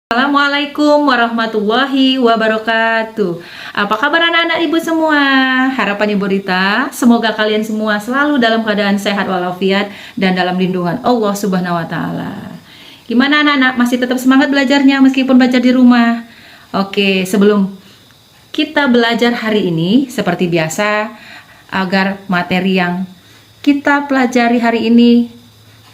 Assalamualaikum warahmatullahi wabarakatuh. Apa kabar anak-anak ibu semua? Harapan ibu Rita, semoga kalian semua selalu dalam keadaan sehat walafiat dan dalam lindungan Allah Subhanahu wa taala. Gimana anak-anak? Masih tetap semangat belajarnya meskipun belajar di rumah? Oke, sebelum kita belajar hari ini seperti biasa, agar materi yang kita pelajari hari ini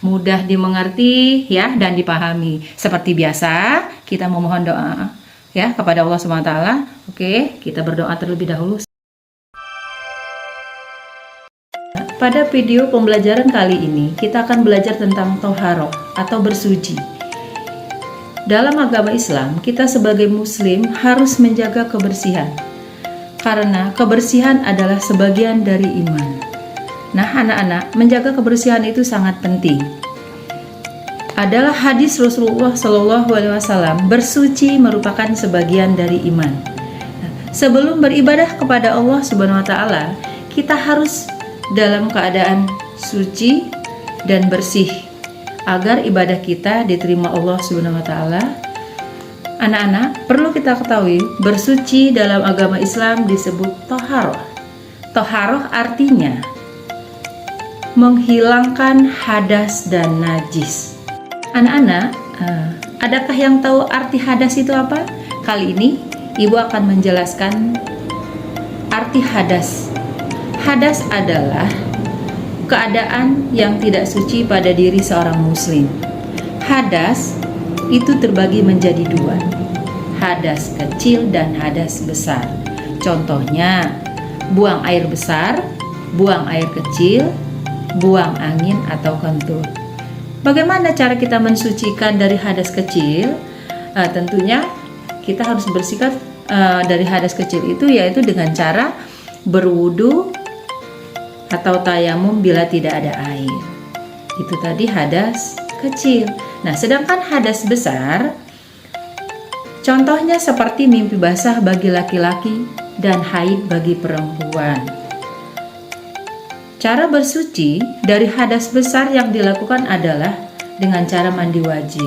mudah dimengerti ya dan dipahami. Seperti biasa, kita memohon doa ya kepada Allah Subhanahu wa taala. Oke, kita berdoa terlebih dahulu. Pada video pembelajaran kali ini, kita akan belajar tentang toharoh atau bersuci. Dalam agama Islam, kita sebagai muslim harus menjaga kebersihan. Karena kebersihan adalah sebagian dari iman. Nah, anak-anak, menjaga kebersihan itu sangat penting. Adalah hadis Rasulullah Shallallahu Alaihi Wasallam, bersuci merupakan sebagian dari iman. Sebelum beribadah kepada Allah Subhanahu Wa Taala, kita harus dalam keadaan suci dan bersih agar ibadah kita diterima Allah Subhanahu Wa Taala. Anak-anak, perlu kita ketahui, bersuci dalam agama Islam disebut toharoh. Toharoh artinya menghilangkan hadas dan najis. Anak-anak, adakah yang tahu arti hadas itu apa? Kali ini ibu akan menjelaskan arti hadas. Hadas adalah keadaan yang tidak suci pada diri seorang muslim. Hadas itu terbagi menjadi dua, hadas kecil dan hadas besar. Contohnya, buang air besar, buang air kecil, buang angin atau kentut. Bagaimana cara kita mensucikan dari hadas kecil? Tentunya kita harus bersihkan dari hadas kecil itu yaitu dengan cara berwudu atau tayamum bila tidak ada air. Itu tadi hadas kecil. Nah, sedangkan hadas besar contohnya seperti mimpi basah bagi laki-laki dan haid bagi perempuan. Cara bersuci dari hadas besar yang dilakukan adalah dengan cara mandi wajib.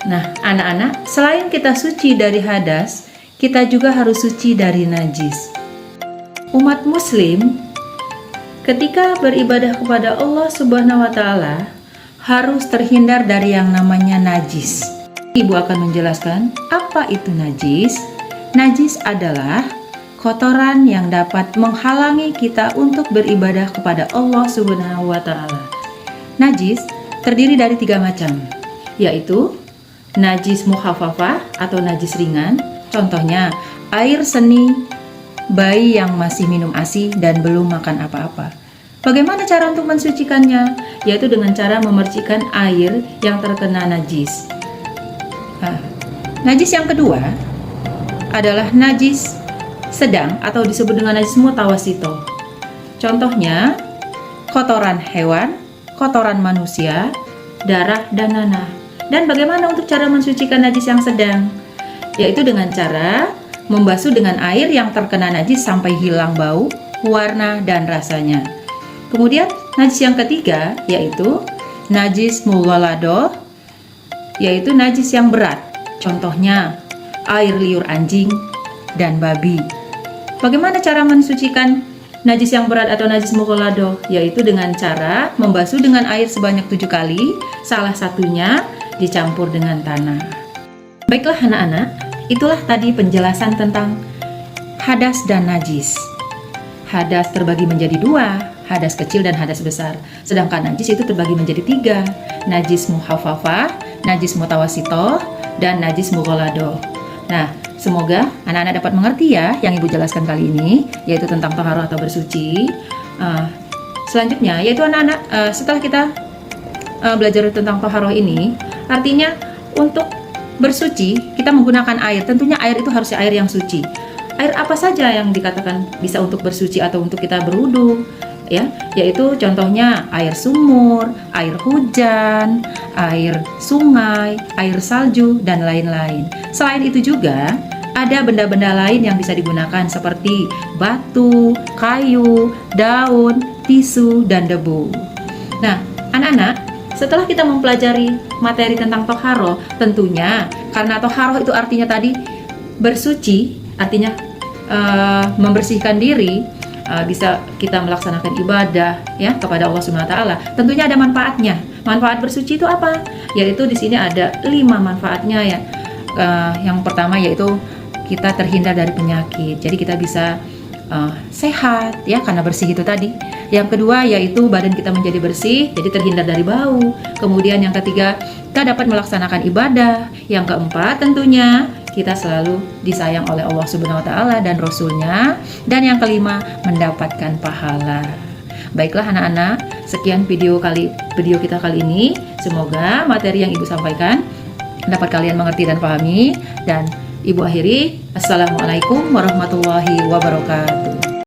Nah, anak-anak, selain kita suci dari hadas, kita juga harus suci dari najis. Umat muslim ketika beribadah kepada Allah Subhanahu wa taala harus terhindar dari yang namanya najis. Ibu akan menjelaskan apa itu najis. Najis adalah kotoran yang dapat menghalangi kita untuk beribadah kepada Allah Subhanahu wa taala. Najis terdiri dari 3 macam, yaitu najis mukhafafah atau najis ringan. Contohnya, air seni bayi yang masih minum ASI dan belum makan apa-apa. Bagaimana cara untuk mensucikannya? Yaitu dengan cara memercikkan air yang terkena najis. Najis yang kedua adalah najis sedang atau disebut dengan najis mutawasito. Contohnya, kotoran hewan, kotoran manusia, darah, dan nanah. Dan bagaimana untuk cara mensucikan najis yang sedang? Yaitu dengan cara membasuh dengan air yang terkena najis sampai hilang bau, warna, dan rasanya. Kemudian, najis yang ketiga yaitu najis mughaladoh, yaitu najis yang berat. Contohnya, air liur anjing dan babi. Bagaimana cara mensucikan najis yang berat atau najis mughaladoh? Yaitu dengan cara membasuh dengan air sebanyak 7 kali, salah satunya dicampur dengan tanah. Baiklah anak-anak, itulah tadi penjelasan tentang hadas dan najis. Hadas terbagi menjadi 2, hadas kecil dan hadas besar. Sedangkan najis itu terbagi menjadi 3, najis mukhafafah, najis mutawasitoh, dan najis mughaladoh. Nah, semoga anak-anak dapat mengerti ya yang ibu jelaskan kali ini, yaitu tentang taharah atau bersuci. Selanjutnya, yaitu anak-anak setelah kita belajar tentang taharah ini, artinya untuk bersuci kita menggunakan air. Tentunya air itu harus air yang suci. Air apa saja yang dikatakan bisa untuk bersuci atau untuk kita berwudu? Ya, yaitu contohnya air sumur, air hujan, air sungai, air salju, dan lain-lain. Selain itu juga ada benda-benda lain yang bisa digunakan seperti batu, kayu, daun, tisu, dan debu. Nah, anak-anak, setelah kita mempelajari materi tentang toharoh, tentunya karena toharoh itu artinya tadi bersuci, artinya membersihkan diri, bisa kita melaksanakan ibadah ya kepada Allah Subhanahu wa taala. Tentunya ada manfaatnya. Manfaat bersuci itu apa? Yaitu di sini ada 5 manfaatnya ya. Yang pertama yaitu kita terhindar dari penyakit. Jadi kita bisa sehat ya karena bersih itu tadi. Yang kedua yaitu badan kita menjadi bersih, jadi terhindar dari bau. Kemudian yang ketiga, kita dapat melaksanakan ibadah. Yang keempat tentunya kita selalu disayang oleh Allah Subhanahu wa taala dan Rasul-Nya. Dan yang kelima, mendapatkan pahala. Baiklah anak-anak, sekian video kita kali ini. Semoga materi yang Ibu sampaikan dapat kalian mengerti dan pahami. Dan Ibu akhiri, Assalamualaikum warahmatullahi wabarakatuh.